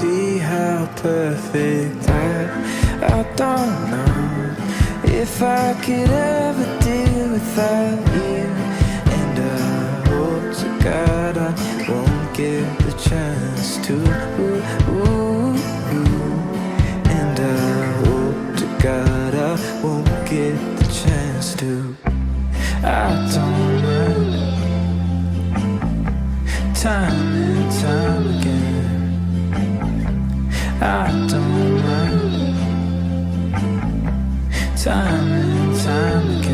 see how perfect I don't know if I could ever deal without you. And I hope to God I won't get the chance to. And I hope to God I won't get the chance to. I don't mind, time and time again. I don't mind, time and time again.